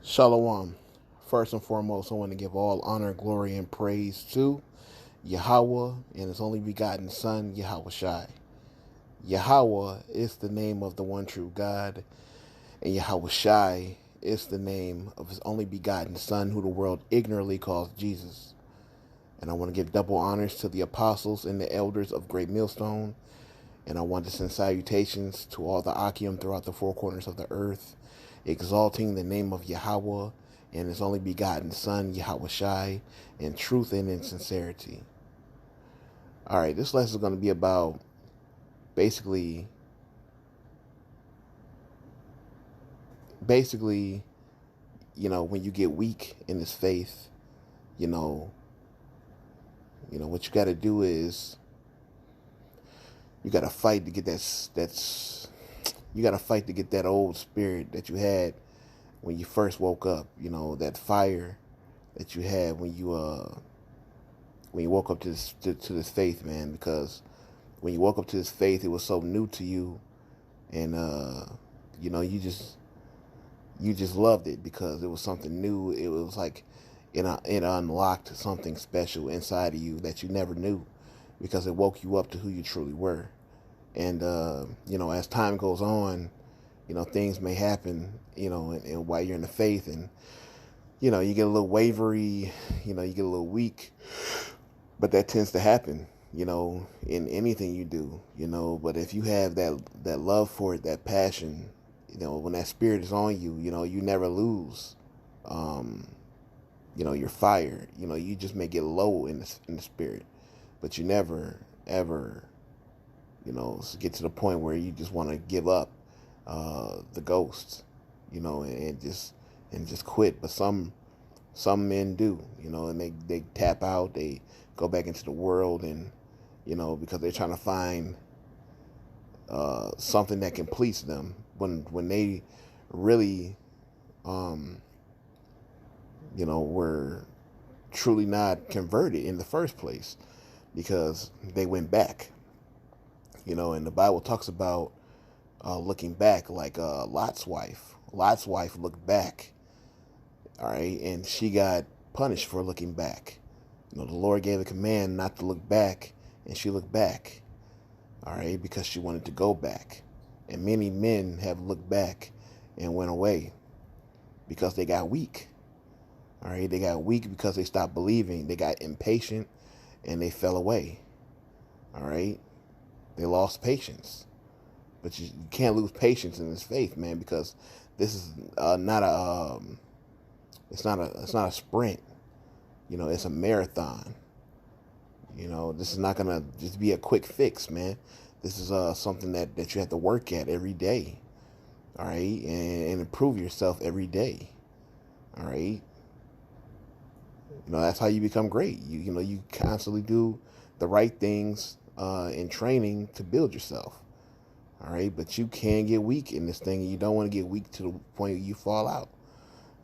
Shalom. First and foremost, I want to give all honor, glory, and praise to Yahweh and His only begotten Son, Yahweh Shai. Yahweh is the name of the one true God, and Yahweh Shai is the name of His only begotten Son, who the world ignorantly calls Jesus. And I want to give double honors to the apostles and the elders of Great Millstone, and I want to send salutations to all the Akim throughout the four corners of the earth, exalting the name of Yahweh and His only begotten Son, Yahweh Shai, in truth and in sincerity. All right, this lesson is going to be about basically, basically, when you get weak in this faith, you know, what you got to do is you got to fight to get you got to fight to get that old spirit that you had when you first woke up. That fire that you had when you woke up to this faith, man. Because when you woke up to this faith, it was so new to you, and you just loved it because it was something new. It was like it unlocked something special inside of you that you never knew, because it woke you up to who you truly were. And as time goes on, things may happen, and while you're in the faith, and you get a little wavery, you get a little weak, but that tends to happen, in anything you do, but if you have that love for it, that passion, when that spirit is on you, you never lose, your fire, you just may get low in the spirit, but you never, ever, get to the point where you just want to give up, the ghosts, and just quit. But some men do, and they tap out, they go back into the world, and because they're trying to find something that completes them when they really were truly not converted in the first place, because they went back. And the Bible talks about looking back, like Lot's wife. Lot's wife looked back, all right, and she got punished for looking back. The Lord gave a command not to look back, and she looked back, all right, because she wanted to go back. And many men have looked back and went away because they got weak, all right. They got weak because they stopped believing. They got impatient, and they fell away, all right. They lost patience. But you can't lose patience in this faith, man, because this is not a it's not a sprint. It's a marathon. This is not gonna just be a quick fix, man. This is something that you have to work at every day, all right, and improve yourself every day, all right. That's how you become great. You constantly do the right things in training to build yourself. All right, but you can get weak in this thing, and you don't want to get weak to the point you fall out.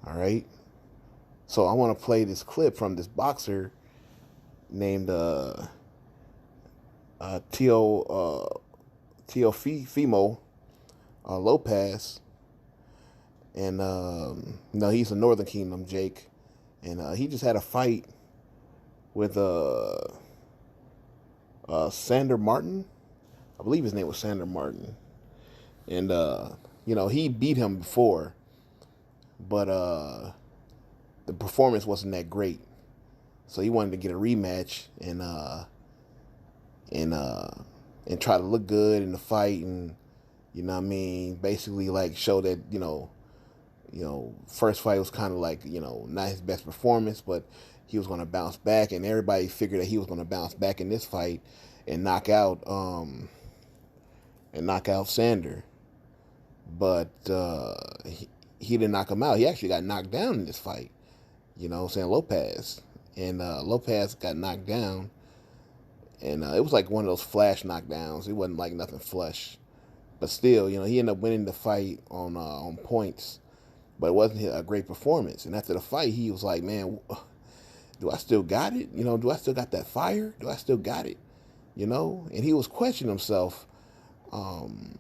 All right, so I want to play this clip from this boxer named Teofimo Lopez, and he's a Northern Kingdom Jake, and he just had a fight with Sander Martin. I believe his name was Sander Martin. And, he beat him before, but the performance wasn't that great. So he wanted to get a rematch and try to look good in the fight, and, basically like show that, first fight was kind of like, not his best performance, but he was going to bounce back, and everybody figured that he was going to bounce back in this fight and knock out Sander. But he didn't knock him out. He actually got knocked down in this fight. Lopez. And Lopez got knocked down. And it was like one of those flash knockdowns. It wasn't like nothing flush. But still, he ended up winning the fight on points. But it wasn't a great performance. And after the fight, he was like, man, do I still got it? Do I still got that fire? Do I still got it? And he was questioning himself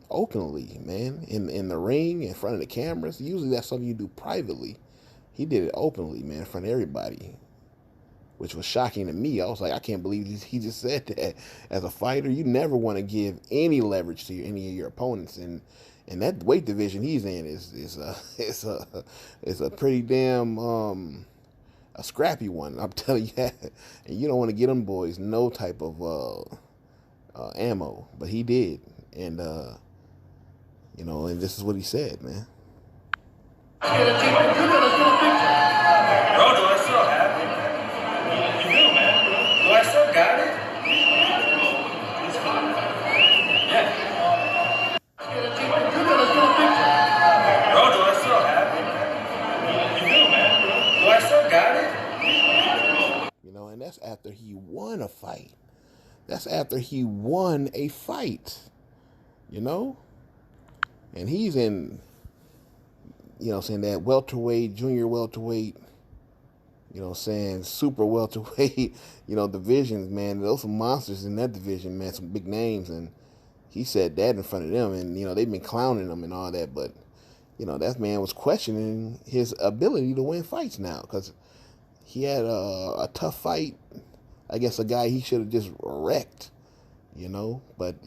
openly, man, in the ring, in front of the cameras. Usually that's something you do privately, He did it openly, man, in front of everybody, which was shocking to me. I was like, I can't believe he just said that. As a fighter, you never want to give any leverage to any of your opponents, and that weight division he's in is a pretty damn a scrappy one. I'm telling you that, and you don't want to get them boys no type of ammo, but he did, and and this is what he said, man. Let's get a picture. Bro, do I still have it? You do, man. Do I still got it? It's fine. Yeah. Let's get a picture. Bro, do I still have it? You do, man. Do I still got it? And that's after he won a fight. That's after he won a fight. And he's in, saying that welterweight, junior welterweight, saying super welterweight, divisions, man. Those are monsters in that division, man, some big names. And he said that in front of them. And, they've been clowning him and all that. But, that man was questioning his ability to win fights now because he had a tough fight. I guess a guy he should have just wrecked, But,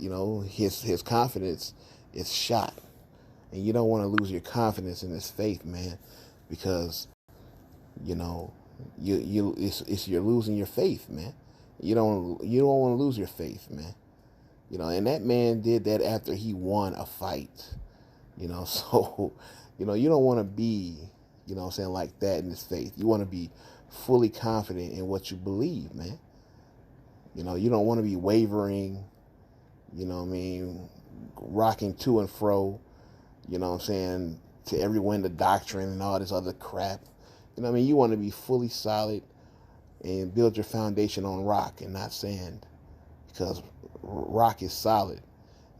his confidence is shot. And you don't want to lose your confidence in this faith, man, because, you're losing your faith, man. You don't want to lose your faith, man. And that man did that after he won a fight. So, you don't want to be, like that in this faith. You want to be fully confident in what you believe, man. You don't want to be wavering, rocking to and fro, to every wind of doctrine and all this other crap. You want to be fully solid and build your foundation on rock and not sand, because rock is solid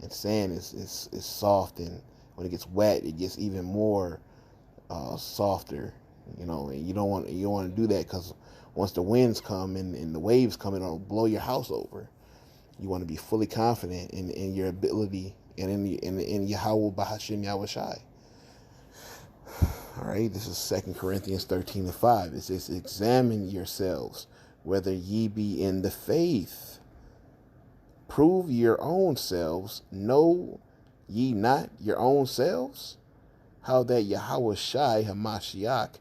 and sand is soft, and when it gets wet, it gets even more softer, and you don't want to do that, because once the winds come and the waves come, it'll blow your house over. You want to be fully confident in your ability and in Yahweh Bahashim Yahushai. All right, this is 2 Corinthians 13:5. It says, examine yourselves whether ye be in the faith. Prove your own selves. Know ye not your own selves? How that Yahushai Hamashiach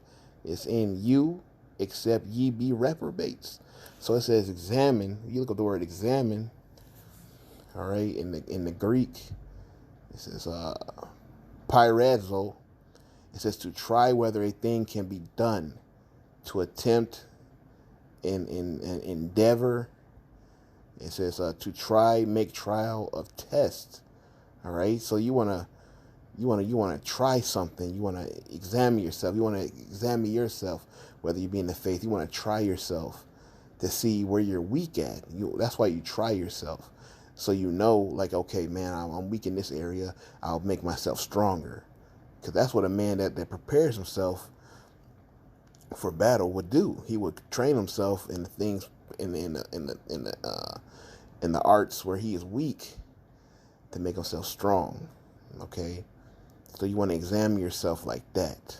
is in you, except ye be reprobates. So it says examine. You look at the word examine. All right, in the Greek, it says pyrazo. It says to try whether a thing can be done, to attempt, in endeavor. It says to try, make trial of test. All right, so you wanna try something. You wanna examine yourself. You wanna examine yourself, whether you be in the faith. You wanna try yourself to see where you're weak at. That's why you try yourself. So like, okay, man, I'm weak in this area. I'll make myself stronger. Because that's what a man that prepares himself for battle would do. He would train himself in the things in the arts where he is weak to make himself strong. Okay, so you want to examine yourself like that.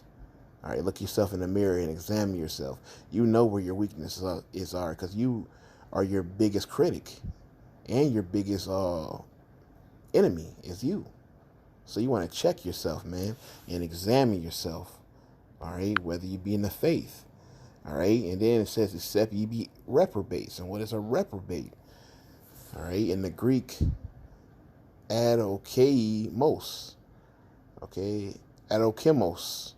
All right, look yourself in the mirror and examine yourself. You know where your weaknesses are, because you are your biggest critic, and your biggest enemy is you. So you want to check yourself, man, and examine yourself, all right, whether you be in the faith, all right? And then it says, except ye be reprobates. And what is a reprobate? All right, in the Greek, adokemos, okay, adokemos.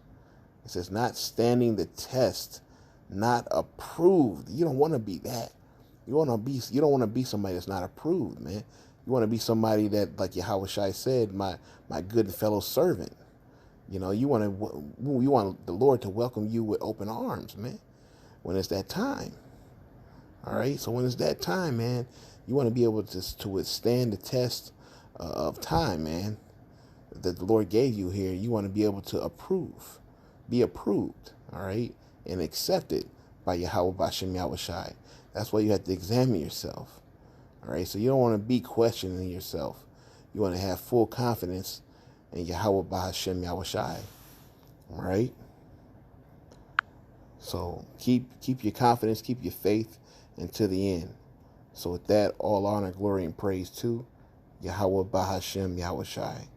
It says not standing the test, not approved. You don't want to be that. You don't want to be somebody that's not approved, man. You want to be somebody that, like Yahushua said, my good fellow servant. You want the Lord to welcome you with open arms, man, when it's that time. All right, so when it's that time, man, you want to be able to withstand the test of time, man, that the Lord gave you here. You want to be able to be approved, all right, and accepted by Yahweh Bashem Yahushai. That's why you have to examine yourself. All right, so you don't want to be questioning yourself. You want to have full confidence in Yahweh Bahashem Yahushai. All right. So keep your confidence, keep your faith until the end. So with that, all honor, glory, and praise to Yahweh Bahashem Yahweh Shai.